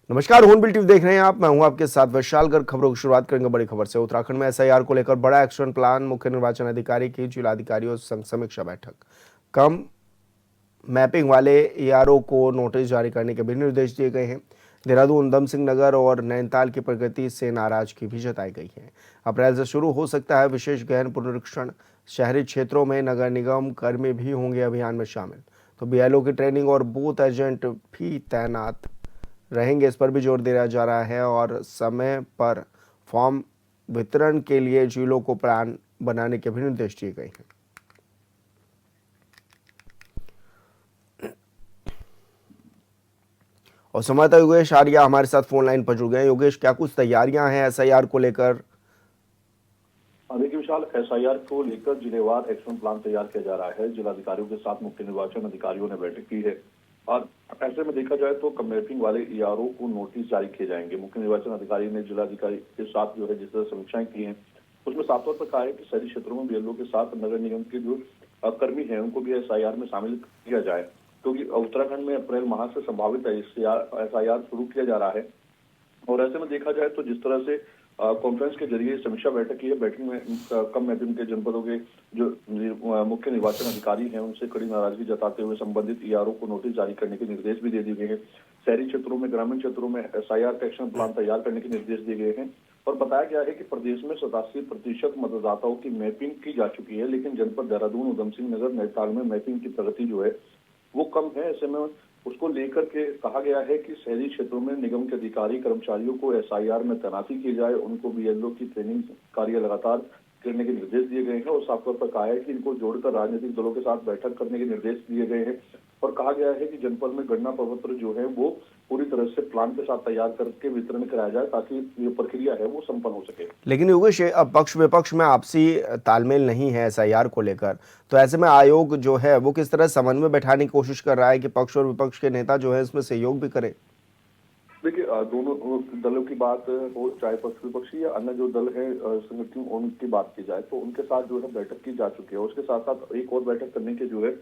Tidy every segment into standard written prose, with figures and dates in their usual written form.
नमस्कार, hornbill TV देख रहे हैं आप। मैं हूं आपके साथ वैशाल गर्ग। खबरों की शुरुआत करेंगे बड़ी खबर से। उत्तराखंड में एसआईआर को लेकर बड़ा एक्शन प्लान। मुख्य निर्वाचन अधिकारी की जिलाधिकारियों संग समीक्षा बैठक। कम मैपिंग वाले एआरओ को नोटिस जारी करने के भी निर्देश दिए गए हैं। देहरादून, उधम सिंह नगर और नैनीताल की प्रगति से नाराजगी भी जताई गई है। अप्रैल से शुरू हो सकता है विशेष गहन पुनरीक्षण। शहरी क्षेत्रों में नगर निगम कर्मी भी होंगे अभियान में शामिल। तो बीएलओ की ट्रेनिंग और बूथ एजेंट भी तैनात रहेंगे, इस पर भी जोर दिया जा रहा है। और समय पर फॉर्म वितरण के लिए जिलों को प्लान बनाने के भी निर्देश दिए गए हैं। और संवाददाता योगेश आर्या हमारे साथ फोन लाइन पर जुड़ गए। योगेश, क्या कुछ तैयारियां हैं एसआईआर को लेकर? देखिए विशाल, एसआईआर को लेकर जिलेवार एक्शन प्लान तैयार किया जा रहा है। जिलाधिकारियों के साथ मुख्य निर्वाचन अधिकारियों ने बैठक की है और ऐसे में देखा जाए तो कम मैपिंग वाले ईआरओ को नोटिस जारी किए जाएंगे। मुख्य निर्वाचन अधिकारी ने जिलाधिकारी के साथ जो है जिस तरह समीक्षाएं की हैं उसमें साफ तौर पर कहा है कि शहरी क्षेत्रों में बीएलओ के साथ नगर निगम के जो कर्मी हैं उनको भी एसआईआर में शामिल किया जाए, क्योंकि उत्तराखंड में अप्रैल माह से संभावित एसआईआर शुरू किया जा रहा है। और ऐसे में देखा जाए तो जिस तरह से कॉन्फ्रेंस के जरिए समीक्षा बैठक की है, बैठक में कम मैपिंग के जनपदों के जो मुख्य निर्वाचन अधिकारी हैं उनसे कड़ी नाराजगी जताते हुए संबंधित ईआरओ को नोटिस जारी करने के निर्देश भी दे दिए गए हैं। शहरी क्षेत्रों में, ग्रामीण क्षेत्रों में एसआईआर का एक्शन प्लान तैयार करने के निर्देश दिए गए हैं। और बताया गया है कि प्रदेश में 87% मतदाताओं की मैपिंग की जा चुकी है, लेकिन जनपद देहरादून, उधम सिंह नगर, नैनीताल में मैपिंग की प्रगति जो है वो कम है। ऐसे में उसको लेकर के कहा गया है कि शहरी क्षेत्रों में निगम के अधिकारी कर्मचारियों को एसआईआर में तैनाती की जाए, उनको बीएलओ की ट्रेनिंग कार्य लगातार करने के निर्देश दिए गए हैं। और साफ तौर पर कहा है कि इनको जोड़कर राजनीतिक दलों के साथ बैठक करने के निर्देश दिए गए हैं। और कहा गया है कि जनपद में गणना प्रपत्र जो है वो पूरी तरह से प्लान के साथ तैयार करके वितरण कराया जाए ताकि ये प्रक्रिया है वो संपन्न हो सके। लेकिन योगेश, अब पक्ष विपक्ष में आपसी तालमेल नहीं है एसआईआर को लेकर, तो ऐसे में आयोग जो है वो किस तरह समन्वय बैठाने की कोशिश कर रहा है कि पक्ष और विपक्ष के नेता जो है इसमें सहयोग भी करें? देखिए, दोनों दलों की बात हो, चाहे पक्ष विपक्षी या अन्य जो दल है संगठन, उनकी बात की जाए तो उनके साथ जो है बैठक की जा चुकी है। उसके साथ साथ एक और बैठक करने के जो है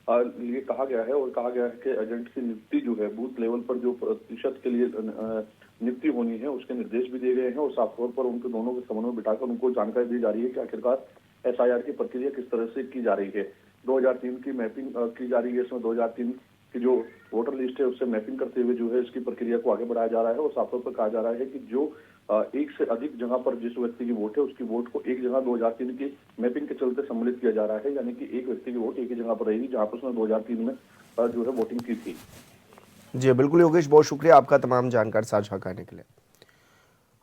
ये कहा गया है। और कहा गया है कि एजेंट की नियुक्ति जो है बूथ लेवल पर जो प्रतिशत के लिए नियुक्ति होनी है उसके निर्देश भी दिए गए हैं। और साफ तौर पर उनके दोनों के समन्वय बिठाकर उनको जानकारी दी जा रही है कि आखिरकार एसआईआर की प्रक्रिया किस तरह से की जा रही है। 2003 की मैपिंग की जा रही है, इसमें 2003 की जो वोटर लिस्ट है उससे मैपिंग करते हुए जो है इसकी प्रक्रिया को आगे बढ़ाया जा रहा है। और साफ तौर पर कहा जा रहा है कि जो एक से अधिक जगह पर जिस व्यक्ति की वोट है उसकी वोट को एक जगह 2003 की मैपिंग के चलते सम्मिलित किया जा रहा है, यानी कि एक व्यक्ति की वोट एक ही जगह पर रहेगी जहां पर उसने 2003 में जो है वोटिंग की थी। जी बिल्कुल योगेश, बहुत शुक्रिया आपका तमाम जानकारी साझा करने के लिए।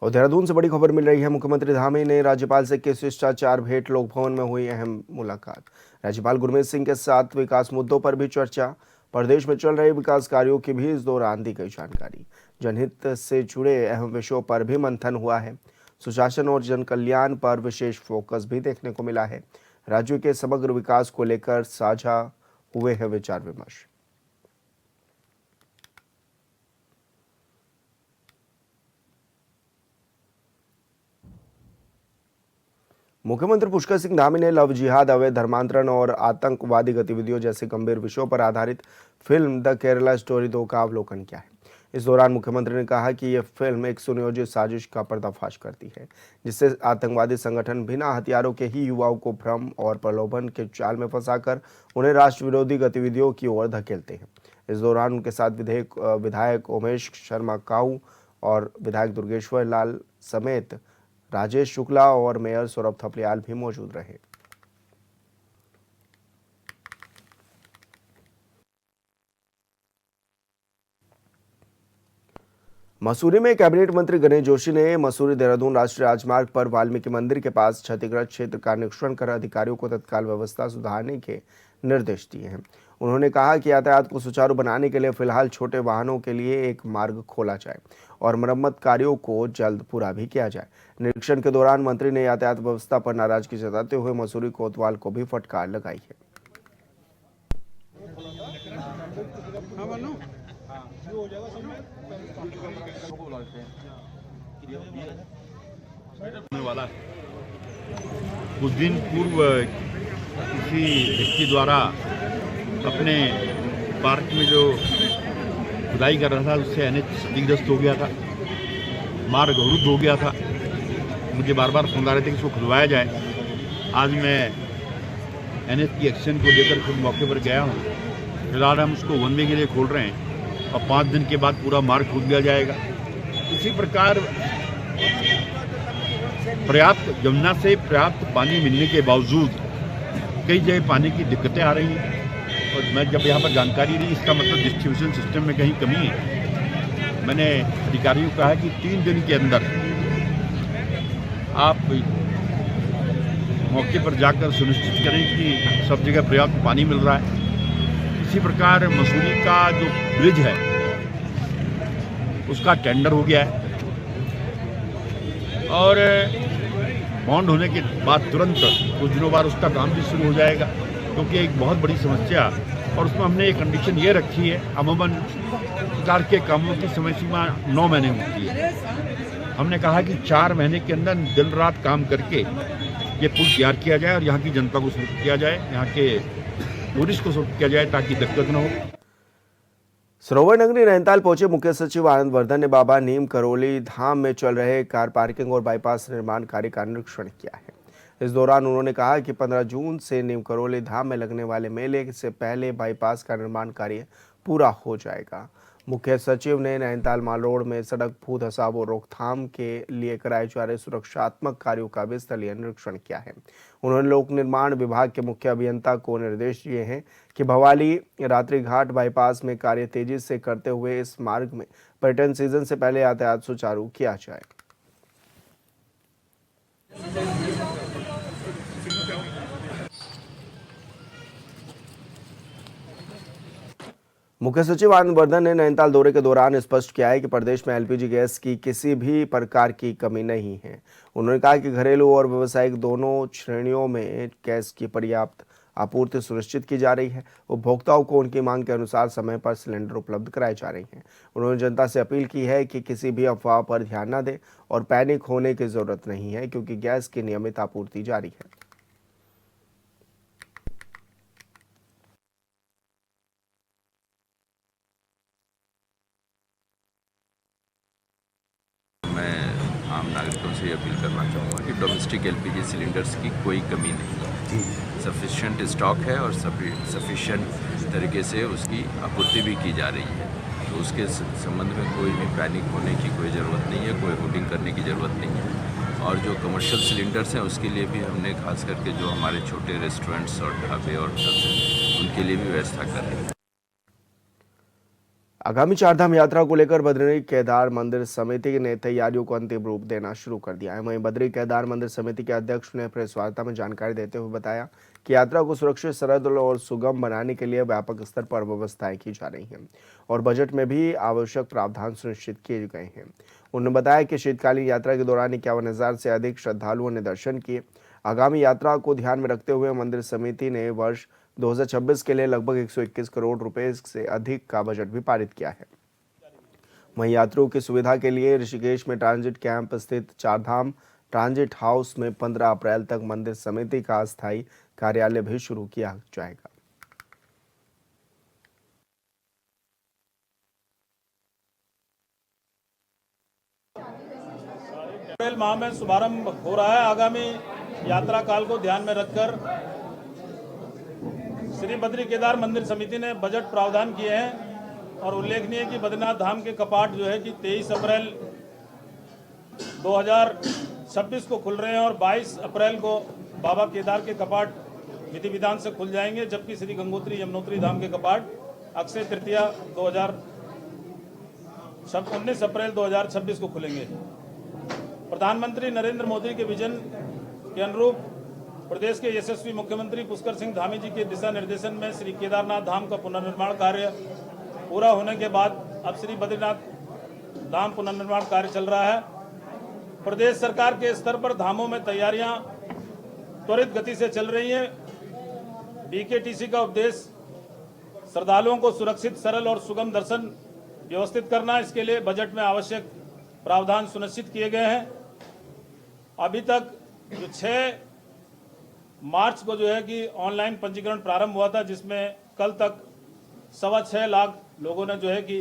और देहरादून से बड़ी खबर मिल रही है। मुख्यमंत्री धामी ने राज्यपाल से की शिष्टाचार भेंट। लोक भवन में हुई अहम मुलाकात। राज्यपाल गुरमीत सिंह के साथ विकास मुद्दों पर भी चर्चा। प्रदेश में चल रहे विकास कार्यों की भी इस दौरान दी गई जानकारी। जनहित से जुड़े अहम विषयों पर भी मंथन हुआ है। सुशासन और जन कल्याण पर विशेष फोकस भी देखने को मिला है। राज्य के समग्र विकास को लेकर साझा हुए हैं विचार विमर्श। मुख्यमंत्री पुष्कर सिंह धामी ने लव जिहाद, अवैध धर्मांतरण और आतंकवादी गतिविधियों जैसे गंभीर विषयों पर आधारित फिल्म द केरला स्टोरी 2 का अवलोकन किया है। इस दौरान मुख्यमंत्री ने कहा कि यह फिल्म एक सुनियोजित साजिश का पर्दाफाश करती है, जिससे आतंकवादी संगठन बिना हथियारों के ही युवाओं को भ्रम और प्रलोभन के जाल में फंसाकर उन्हें राष्ट्र विरोधी गतिविधियों की ओर धकेलते हैं। इस दौरान उनके साथ विधायक उमेश शर्मा काऊ और विधायक दुर्गेश्वर लाल समेत राजेश शुक्ला और मेयर सौरभ थपलियाल भी मौजूद रहे। मसूरी में कैबिनेट मंत्री गणेश जोशी ने मसूरी देहरादून राष्ट्रीय राजमार्ग पर वाल्मीकि मंदिर के पास क्षतिग्रस्त क्षेत्र का निरीक्षण कर अधिकारियों को तत्काल व्यवस्था सुधारने के निर्देश दिए हैं। उन्होंने कहा कि यातायात को सुचारू बनाने के लिए फिलहाल छोटे वाहनों के लिए एक मार्ग खोला जाए और मरम्मत कार्यों को जल्द पूरा भी किया जाए। निरीक्षण के दौरान मंत्री ने यातायात व्यवस्था पर नाराजगी जताते हुए मसूरी कोतवाल को भी फटकार लगाई है। वाला कुछ दिन पूर्व किसी व्यक्ति द्वारा अपने पार्क में जो खुदाई कर रहा था उससे NH क्षतिग्रस्त हो गया था, मार्ग अवरुद्ध हो गया था। मुझे बार बार फोन आ रहे थे कि इसको खुलवाया जाए। आज मैं NH की एक्शन को लेकर खुद मौके पर गया हूँ। फिलहाल हम उसको 1 वे के लिए खोल रहे हैं और 5 दिन के बाद पूरा मार्ग खोल दिया जाएगा। इसी प्रकार यमुना से पर्याप्त पानी मिलने के बावजूद कई जगह पानी की दिक्कतें आ रही हैं और मैं जब यहाँ पर जानकारी ली, इसका मतलब डिस्ट्रीब्यूशन सिस्टम में कहीं कमी है। मैंने अधिकारियों को कहा कि 3 दिन के अंदर आप मौके पर जाकर सुनिश्चित करें कि सब जगह पर्याप्त पानी मिल रहा है। इसी प्रकार मसूरी का जो ब्रिज है उसका टेंडर हो गया है और बॉन्ड होने के बाद तुरंत कुछ दिनों बाद उसका काम भी शुरू हो जाएगा, क्योंकि एक बहुत बड़ी समस्या और उसमें हमने एक कंडीशन ये रखी है, अमूमन सरकार के कामों की समय सीमा 9 महीने होती है। हमने कहा कि 4 महीने के अंदर दिन रात काम करके ये पुल तैयार किया जाए और यहाँ की जनता को सुरक्षित किया जाए, यहाँ के टूरिस्ट को सुरक्षित किया जाए ताकि दिक्कत न हो। सरोवर नगरी नैनीताल पहुंचे मुख्य सचिव आनंद वर्धन ने बाबा नीम करोली धाम में चल रहे कार पार्किंग और बाईपास निर्माण कार्य का निरीक्षण किया है। इस दौरान उन्होंने कहा कि 15 जून से नीम करोली धाम में लगने वाले मेले से पहले बाईपास का निर्माण कार्य पूरा हो जाएगा। मुख्य सचिव ने नैनीताल माल रोड में सड़क फू धसाव और रोकथाम के लिए कराए जा रहे सुरक्षात्मक कार्यों का भी स्थलीय निरीक्षण किया है। उन्होंने लोक निर्माण विभाग के मुख्य अभियंता को निर्देश दिए हैं कि भवाली रात्रि घाट बाईपास में कार्य तेजी से करते हुए इस मार्ग में पर्यटन सीजन से पहले यातायात सुचारू किया जाए। मुख्य सचिव आनंद वर्धन ने नैनीताल दौरे के दौरान स्पष्ट किया है कि प्रदेश में LPG गैस की किसी भी प्रकार की कमी नहीं है। उन्होंने कहा कि घरेलू और व्यावसायिक दोनों श्रेणियों में गैस की पर्याप्त आपूर्ति सुनिश्चित की जा रही है। उपभोक्ताओं को उनकी मांग के अनुसार समय पर सिलेंडर उपलब्ध कराए जा रहे हैं। उन्होंने जनता से अपील की है कि किसी भी अफवाह पर ध्यान न दें और पैनिक होने की जरूरत नहीं है, क्योंकि गैस की नियमित आपूर्ति जारी है। आम नागरिकों से अपील करना चाहूँगा कि डोमेस्टिक LPG सिलेंडर्स की कोई कमी नहीं है, सफिशिएंट स्टॉक है और सफिशिएंट तरीके से उसकी आपूर्ति भी की जा रही है। तो उसके संबंध में कोई भी पैनिक होने की कोई ज़रूरत नहीं है, कोई होल्डिंग करने की ज़रूरत नहीं है। और जो कमर्शियल सिलेंडर्स हैं उसके लिए भी हमने खास करके जो हमारे छोटे रेस्टोरेंट्स और ढाबे और होटल्स हैं उनके लिए भी व्यवस्था कर रहे हैं। आगामी चारधाम यात्रा को लेकर बद्री केदार मंदिर समिति ने तैयारियों को अंतिम रूप देना शुरू कर दिया है। वहीं बद्री केदार मंदिर समिति के अध्यक्ष ने प्रेस वार्ता में जानकारी देते हुए बताया कि यात्रा को सुरक्षित, सरल और सुगम बनाने के लिए व्यापक स्तर पर व्यवस्थाएं की जा रही हैं और बजट में भी आवश्यक प्रावधान सुनिश्चित किए गए हैं। उन्होंने बताया कि शीतकालीन यात्रा के दौरान 51,000 से अधिक श्रद्धालुओं ने दर्शन किए। आगामी यात्रा को ध्यान में रखते हुए मंदिर समिति ने वर्ष 2026 के लिए लगभग 121 करोड़ रुपए से अधिक का बजट भी पारित किया है। वहीं यात्रियों की सुविधा के लिए ऋषिकेश में ट्रांजिट कैंप स्थित चारधाम ट्रांजिट हाउस में 15 अप्रैल तक मंदिर समिति का अस्थायी कार्यालय भी शुरू किया जाएगा। अप्रैल माह में शुभारंभ हो रहा है। आगामी यात्रा काल को ध्यान में रखकर श्री बद्री केदार मंदिर समिति ने बजट प्रावधान किए हैं और उल्लेखनीय है कि बद्रीनाथ धाम के कपाट जो है कि 23 अप्रैल 2026 को खुल रहे हैं और 22 अप्रैल को बाबा केदार के कपाट विधि विधान से खुल जाएंगे, जबकि श्री गंगोत्री यमुनोत्री धाम के कपाट अक्षय तृतीया 19 अप्रैल 2026 को खुलेंगे। प्रधानमंत्री नरेंद्र मोदी के विजन के अनुरूप प्रदेश के यशस्वी मुख्यमंत्री पुष्कर सिंह धामी जी के दिशा निर्देशन में श्री केदारनाथ धाम का पुनर्निर्माण कार्य पूरा होने के बाद अब श्री बद्रीनाथ धाम पुनर्निर्माण कार्य चल रहा है। प्रदेश सरकार के स्तर पर धामों में तैयारियां त्वरित गति से चल रही हैं। BKTC का उद्देश्य श्रद्धालुओं को सुरक्षित, सरल और सुगम दर्शन व्यवस्थित करना। इसके लिए बजट में आवश्यक प्रावधान सुनिश्चित किए गए हैं। अभी तक जो 6 मार्च को जो है कि ऑनलाइन पंजीकरण प्रारंभ हुआ था, जिसमें कल तक 6.25 लाख लोगों ने जो है कि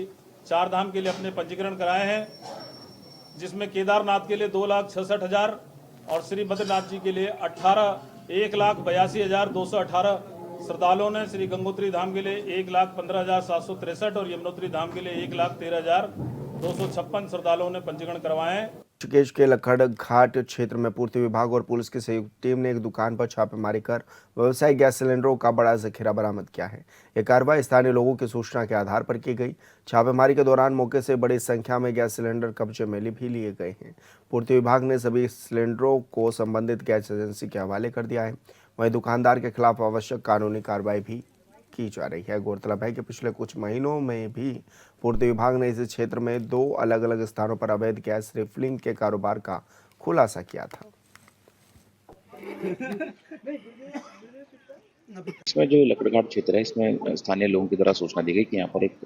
चार धाम के लिए अपने पंजीकरण कराए हैं, जिसमें केदारनाथ के लिए 2,66,000 और श्री बद्रीनाथ जी के लिए 1,82,218 श्रद्धालुओं ने, श्री गंगोत्री धाम के लिए 1,15,763 और यमुनोत्री धाम के लिए 1,13,256 श्रद्धालुओं ने पंजीकरण करवाए हैं। ऋषिकेश के लखड़ घाट क्षेत्र में पूर्ति विभाग और पुलिस की संयुक्त टीम ने एक दुकान पर छापेमारी कर व्यावसायिक गैस सिलेंडरों का बड़ा जखीरा बरामद किया है। यह कार्रवाई स्थानीय लोगों की सूचना के आधार पर की गई। छापेमारी के दौरान मौके से बड़ी संख्या में गैस सिलेंडर कब्जे में भी लिए गए हैं। पूर्ति विभाग ने सभी सिलेंडरों को संबंधित गैस एजेंसी के हवाले कर दिया है। वहीं दुकानदार के खिलाफ आवश्यक कानूनी कार्रवाई भी की जा रही है। गौरतलब है कि पिछले कुछ महीनों में भी पूर्ति विभाग ने इस क्षेत्र में 2 अलग अलग स्थानों पर अवैध गैस रिफिलिंग के कारोबार का खुलासा किया था। इसमें जो लकड़घाट क्षेत्र है, इसमें स्थानीय लोगों की द्वारा सूचना दी गई कि यहाँ पर एक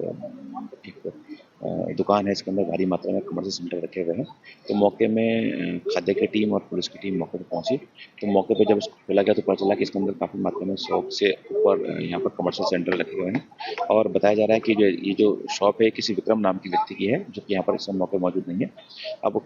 दुकान है, इसके अंदर भारी मात्रा में कमर्शियल सिलेंडर रखे हुए हैं। तो मौके में खाद्य की टीम और पुलिस की टीम मौके पर पहुंची। तो मौके पर जब इसको खोला गया तो पता चला कि इसके अंदर काफ़ी मात्रा में 100 से ऊपर यहाँ पर कमर्शियल सिलेंडर रखे हुए हैं। और बताया जा रहा है कि ये जो शॉप है किसी विक्रम नाम के व्यक्ति की है, जो कि यहाँ पर इस समय मौके मौजूद नहीं है। अब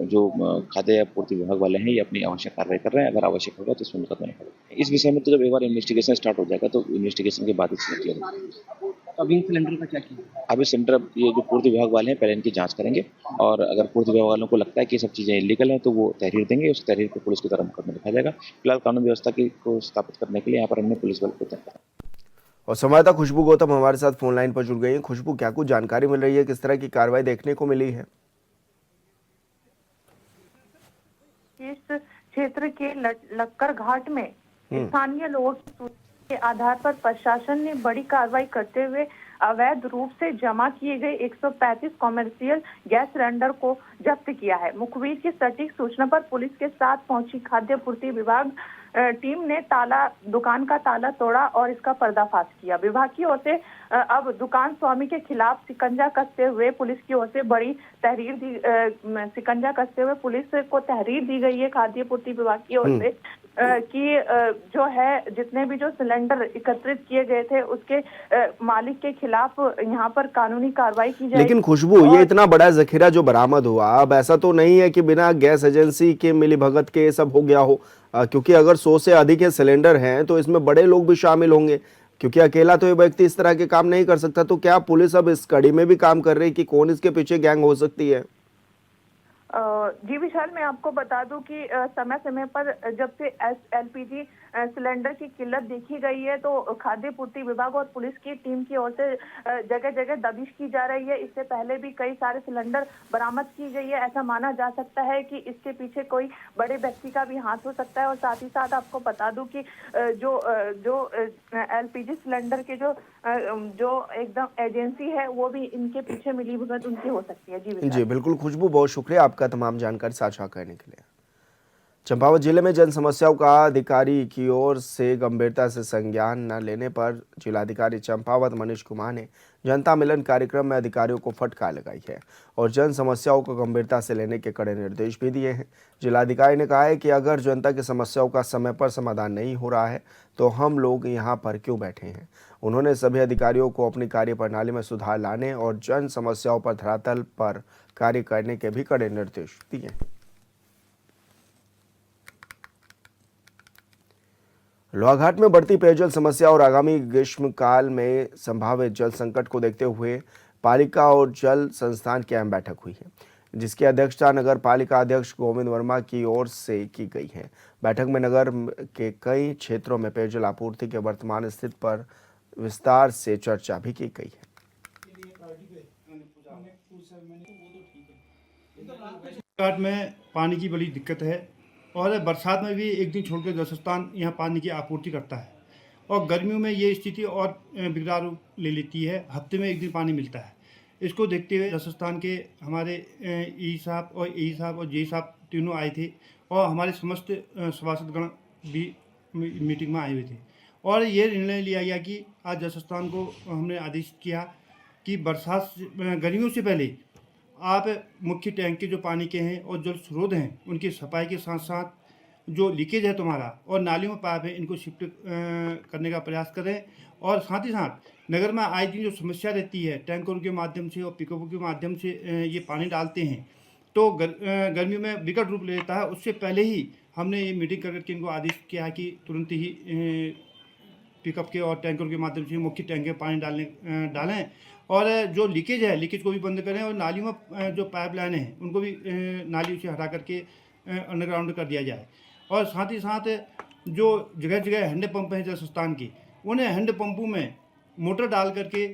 जो खाद्य आपूर्ति विभाग वाले हैं, ये अपनी आवश्यक कार्रवाई कर रहे हैं। अगर आवश्यक होगा तो इसमें मुकदमा निकालेंगे। इस विषय में तो जब एक बार इन्वेस्टिगेशन स्टार्ट हो जाएगा तो इन्वेस्टिगेशन के बाद इसमें किया जाएगा। अभी सिलेंडर का क्या किया? अभी सिलेंडर ये जो पूर्ति विभाग वाले हैं पहले इनकी जांच करेंगे, और अगर पूर्ति विभाग वालों को लगता है कि ये सब चीज़ें इलीगल हैं तो वो तहरीर देंगे। उस तहरीर को पुलिस की तरफ मुकदमा लिखा जाएगा। फिलहाल कानून व्यवस्था को स्थापित करने के लिए यहाँ पर हमने पुलिस बल को तैनात किया। और संवाददाता खुशबू गौतम हमारे साथ फोन लाइन पर जुड़ गई हैं। खुशबू, क्या कुछ जानकारी मिल रही है, किस तरह की कार्रवाई देखने को मिली है? इस क्षेत्र के लक्कर घाट में स्थानीय लोगों की सूचना के आधार पर प्रशासन ने बड़ी कार्रवाई करते हुए अवैध रूप से जमा किए गए 135 कॉमर्शियल गैस सिलेंडर को जब्त किया है। मुखबिर की सटीक सूचना पर पुलिस के साथ पहुंची खाद्य पूर्ति विभाग टीम ने दुकान का ताला तोड़ा और इसका पर्दाफाश किया। विभाग की ओर से अब दुकान स्वामी के खिलाफ शिकंजा कसते हुए पुलिस की ओर से बड़ी शिकंजा कसते हुए पुलिस को तहरीर दी गई है खाद्य पूर्ति विभाग की ओर से कि जो है जितने भी जो सिलेंडर एकत्रित किए गए थे उसके मालिक के खिलाफ यहाँ पर कानूनी कार्रवाई की जाएगी। लेकिन खुशबू, ये इतना बड़ा जखीरा जो बरामद हुआ, अब ऐसा तो नहीं है कि बिना गैस एजेंसी के मिलीभगत के ये सब हो गया हो? क्योंकि अगर 100 से अधिक सिलेंडर हैं तो इसमें बड़े लोग भी शामिल होंगे, क्योंकि अकेला तो ये व्यक्ति इस तरह के काम नहीं कर सकता। तो क्या पुलिस अब इस कड़ी में भी काम कर रही है कि कौन इसके पीछे गैंग हो सकती है? जी विशाल, मैं आपको बता दूं कि समय समय पर जब से एलपीजी सिलेंडर की किल्लत देखी गई है तो खाद्य पूर्ति विभाग और पुलिस की टीम की ओर से जगह जगह दबिश की जा रही है। इससे पहले भी कई सारे सिलेंडर बरामद की गई है। ऐसा माना जा सकता है कि इसके पीछे कोई बड़े व्यक्ति का भी हाथ हो सकता है। और साथ ही साथ आपको बता दूं कि जो एलपीजी सिलेंडर के जो एकदम एजेंसी है वो भी इनके पीछे मिलीभगत उनकी हो सकती है। जी बिल्कुल खुशबू, बहुत शुक्रिया आपका तमाम जानकारी साझा करने के लिए। चंपावत जिले में जन समस्याओं का अधिकारी की ओर से गंभीरता से संज्ञान न लेने पर जिलाधिकारी चंपावत मनीष कुमार ने जनता मिलन कार्यक्रम में अधिकारियों को फटकार लगाई है और जन समस्याओं को गंभीरता से लेने के कड़े निर्देश भी दिए हैं। जिलाधिकारी ने कहा है कि अगर जनता की समस्याओं का समय पर समाधान नहीं हो रहा है तो हम लोग यहाँ पर क्यों बैठे हैं। उन्होंने सभी अधिकारियों को अपनी कार्यप्रणाली में सुधार लाने और जन समस्याओं पर धरातल पर कार्य करने के भी कड़े निर्देश दिए हैं। लोहाघाट में बढ़ती पेयजल समस्या और आगामी ग्रीष्मकाल में संभावित जल संकट को देखते हुए पालिका और जल संस्थान की अहम बैठक हुई है, जिसकी अध्यक्षता नगर पालिका अध्यक्ष गोविंद वर्मा की ओर से की गई है। बैठक में नगर के कई क्षेत्रों में पेयजल आपूर्ति के वर्तमान स्थिति पर विस्तार से चर्चा भी की गई है। घाट में पानी की बड़ी दिक्कत है और बरसात में भी एक दिन छोड़कर जल संस्थान यहाँ पानी की आपूर्ति करता है और गर्मियों में ये स्थिति और बिगड़ाव रूप ले लेती है। हफ्ते में एक दिन पानी मिलता है। इसको देखते हुए जल संस्थान के हमारे ई साहब और जे साहब तीनों आए थे और हमारे समस्त सभासदगण भी मीटिंग में आए हुए थे और ये निर्णय लिया गया कि आज जल संस्थान को हमने आदेश किया कि गर्मियों से पहले आप मुख्य टैंक के जो पानी के हैं और जल स्रोत हैं उनकी सफाई के साथ साथ जो लीकेज है तुम्हारा और नालियों में पाइप है इनको शिफ्ट करने का प्रयास करें। और साथ ही साथ नगर में आए दिन जो समस्या रहती है टैंकरों के माध्यम से और पिकअपों के माध्यम से ये पानी डालते हैं तो गर्मियों में विकट रूप ले लेता है। उससे पहले ही हमने ये मीटिंग करके इनको आदेश किया है कि तुरंत ही पिकअप के और टैंकर के माध्यम से मुख्य टैंक में पानी डालें और जो लीकेज है लीकेज को भी बंद करें और नालियों में जो पाइप लाइनें हैं उनको भी नालियों से हटा करके अंडरग्राउंड कर दिया जाए। और साथ ही साथ जो जगह जगह हैंडपम्प हैं जल संस्थान की उन्हें हैंडपम्पों में मोटर डाल करके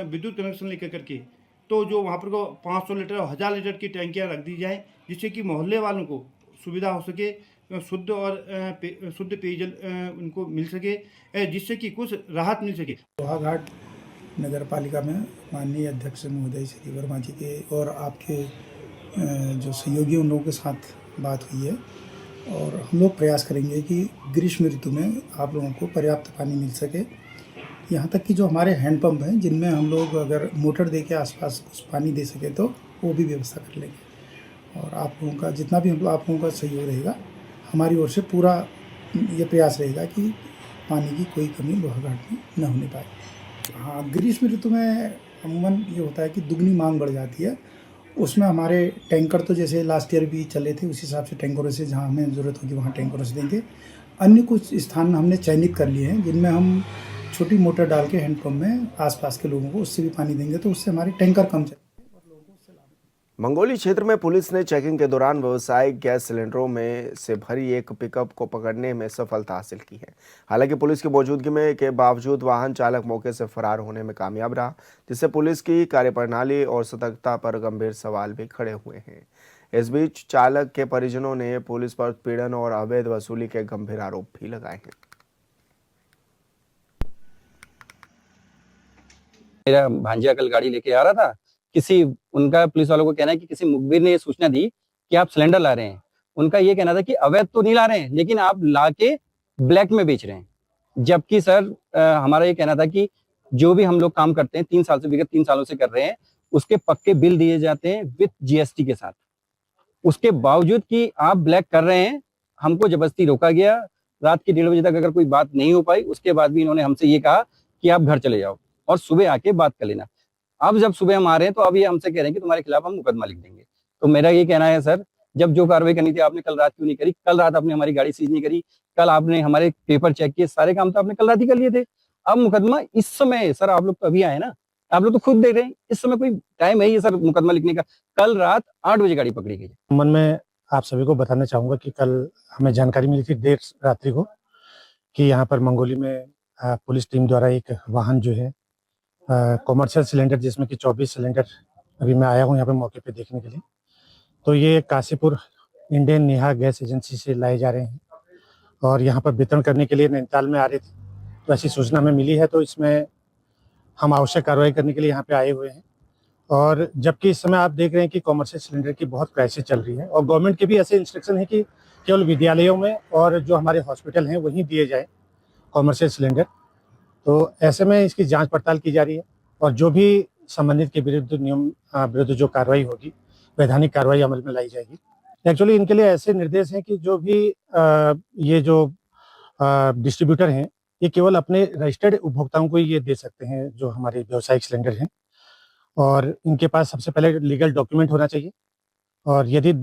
विद्युत कनेक्शन लेकर करके तो जो वहाँ पर को 500 लीटर और 1000 लीटर की टैंकियाँ रख दी जाए जिससे कि मोहल्ले वालों को सुविधा हो सके, शुद्ध और शुद्ध पेयजल उनको मिल सके, जिससे कि कुछ राहत मिल सके। लोहाघाट नगर पालिका में माननीय अध्यक्ष महोदय श्री वर्मा जी के और आपके जो सहयोगी उन लोगों के साथ बात हुई है और हम लोग प्रयास करेंगे कि ग्रीष्म ऋतु में आप लोगों को पर्याप्त पानी मिल सके। यहाँ तक कि जो हमारे हैंडपम्प हैं जिनमें हम लोग अगर मोटर दे के आसपास कुछ पानी दे सके तो वो भी व्यवस्था कर लेंगे और आप लोगों का जितना भी आप लोगों का सहयोग रहेगा हमारी ओर से पूरा ये प्रयास रहेगा कि पानी की कोई कमी लोहाघाट में न होने पाए। हाँ, ग्रीष्म ऋतु में अमूमन ये होता है कि दुगनी मांग बढ़ जाती है। उसमें हमारे टैंकर तो जैसे लास्ट ईयर भी चले थे उसी हिसाब से टैंकरों से जहाँ हमें ज़रूरत होगी वहाँ टैंकरों से देंगे। अन्य कुछ स्थान हमने चयनित कर लिए हैं जिनमें हम छोटी मोटर डाल के हैंडपम्प में आसपास के लोगों को उससे भी पानी देंगे तो उससे हमारे टैंकर कम चलेंगे। मंगोली क्षेत्र में पुलिस ने चेकिंग के दौरान व्यावसायिक गैस सिलेंडरों में से भरी एक पिकअप को पकड़ने में सफलता हासिल की है। हालांकि पुलिस की मौजूदगी में के बावजूद वाहन चालक मौके से फरार होने में कामयाब रहा, जिससे पुलिस की कार्यप्रणाली और सतर्कता पर गंभीर सवाल भी खड़े हुए हैं। इस बीच चालक के परिजनों ने पुलिस पर उत्पीड़न और अवैध वसूली के गंभीर आरोप भी लगाए हैं। मेरा भांजिया कल गाड़ी लेके आ रहा था, उनका पुलिस वालों को कहना है कि किसी मुखबिर ने ये सूचना दी कि आप सिलेंडर ला रहे हैं। उनका ये कहना था कि अवैध तो नहीं ला रहे हैं लेकिन आप ला के ब्लैक में बेच रहे हैं। जबकि सर हमारा ये कहना था कि जो भी हम लोग काम करते हैं 3 साल से विगत 3 सालों से कर रहे हैं उसके पक्के बिल दिए जाते हैं विद GST के साथ। उसके बावजूद कि आप ब्लैक कर रहे हैं हमको जबरदस्ती रोका गया। रात के 1:30 बजे तक अगर कोई बात नहीं हो पाई उसके बाद भी इन्होंने हमसे ये कहा कि आप घर चले जाओ और सुबह आके बात कर लेना। अब जब सुबह हम आ रहे हैं तो अब ये हमसे कह रहे हैं कि तुम्हारे खिलाफ हम मुकदमा लिख देंगे। तो मेरा ये कहना है सर, जब जो कार्रवाई करनी थी आपने कल रात क्यों नहीं करी? कल रात आपने हमारी गाड़ी सीज नहीं करी, कल आपने हमारे पेपर चेक किए, सारे काम तो आपने कल रात ही कर लिए थे। अब मुकदमा इस समय सर आप लोग तो अभी आए ना, आप लोग तो खुद देख रहे हैं इस समय कोई टाइम है ये सर मुकदमा लिखने का? कल रात 8 बजे गाड़ी पकड़ी गई। मन में आप सभी को बताना चाहूंगा कि कल हमें जानकारी मिली थी देर रात्रि को कि यहाँ पर मंगोली में पुलिस टीम द्वारा एक वाहन जो है कॉमर्शियल सिलेंडर जिसमें कि 24 सिलेंडर अभी मैं आया हूँ यहाँ पे मौके पे देखने के लिए, तो ये Kashipur Indian Neha gas agency से लाए जा रहे हैं और यहाँ पर वितरण करने के लिए नैनीताल में आ रहे थे। तो ऐसी सूचना हमें मिली है तो इसमें हम आवश्यक कार्रवाई करने के लिए यहाँ पे आए हुए हैं। और जबकि इस समय आप देख रहे हैं कि कॉमर्शियल सिलेंडर की बहुत क्राइसिस चल रही है और गवर्नमेंट के भी ऐसे इंस्ट्रक्शन है कि केवल विद्यालयों में और जो हमारे हॉस्पिटल हैं वहीं दिए जाए कॉमर्शियल सिलेंडर। तो ऐसे में इसकी जांच पड़ताल की जा रही है और जो भी संबंधित के विरुद्ध जो कार्रवाई होगी वैधानिक कार्रवाई अमल में लाई जाएगी। एक्चुअली इनके लिए ऐसे निर्देश हैं कि जो भी ये जो डिस्ट्रीब्यूटर हैं ये केवल अपने रजिस्टर्ड उपभोक्ताओं को ये दे सकते हैं जो हमारे व्यावसायिक सिलेंडर हैं और इनके पास सबसे पहले लीगल डॉक्यूमेंट होना चाहिए और यदि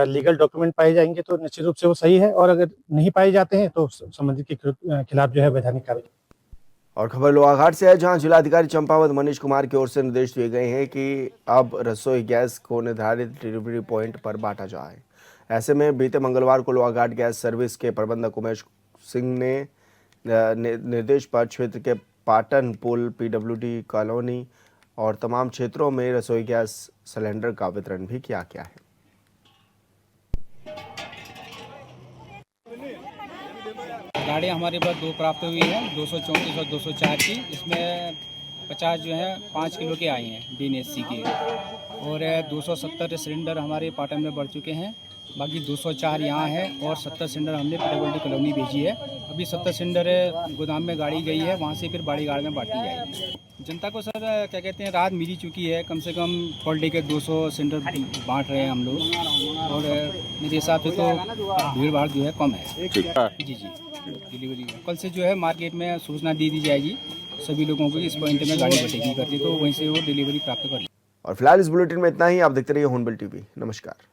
लीगल डॉक्यूमेंट पाए जाएंगे तो निश्चित रूप से वो सही है और अगर नहीं पाए जाते हैं तो संबंधित के खिलाफ जो है वैधानिक कार्रवाई। और खबर लोहाघाट से है जहां जिलाधिकारी चंपावत मनीष कुमार की ओर से निर्देश दिए गए हैं कि अब रसोई गैस को निर्धारित डिलीवरी पॉइंट पर बांटा जाए। ऐसे में बीते मंगलवार को लोहाघाट गैस सर्विस के प्रबंधक उमेश सिंह ने निर्देश पर क्षेत्र के पाटन पुल, PWD कॉलोनी और तमाम क्षेत्रों में रसोई गैस सिलेंडर का वितरण भी किया गया है। गाड़ियाँ हमारे पास 2 प्राप्त हुई हैं, 234 और 204 की। इसमें 50 जो है 5 किलो के आए हैं DNSC के और 270 सिलेंडर हमारे पाटन में बढ़ चुके हैं। बाकी 204 यहाँ है और 70 सिलेंडर हमने PWD कॉलोनी भेजी है। अभी 70 सिलेंडर गोदाम में गाड़ी गई है, वहाँ से फिर बड़ी गाड़ी में बांटी जाएगी। जनता को सर क्या कहते हैं राहत मिल चुकी है। कम से कम पर डे के 200 सिलेंडर बांट रहे हैं हम लोग, और मेरे हिसाब से तो भीड़ भाड़ जो है कम है। जी डिलीवरी कल से जो है मार्केट में सूचना दे दी जाएगी सभी लोगों को कि इस पॉइंट में गाड़ी बटेगी करके, तो वहीं से वो डिलीवरी प्राप्त कर। और फिलहाल इस बुलेटिन में इतना ही। आप देखते रहिए हॉर्नबिल टीवी। नमस्कार।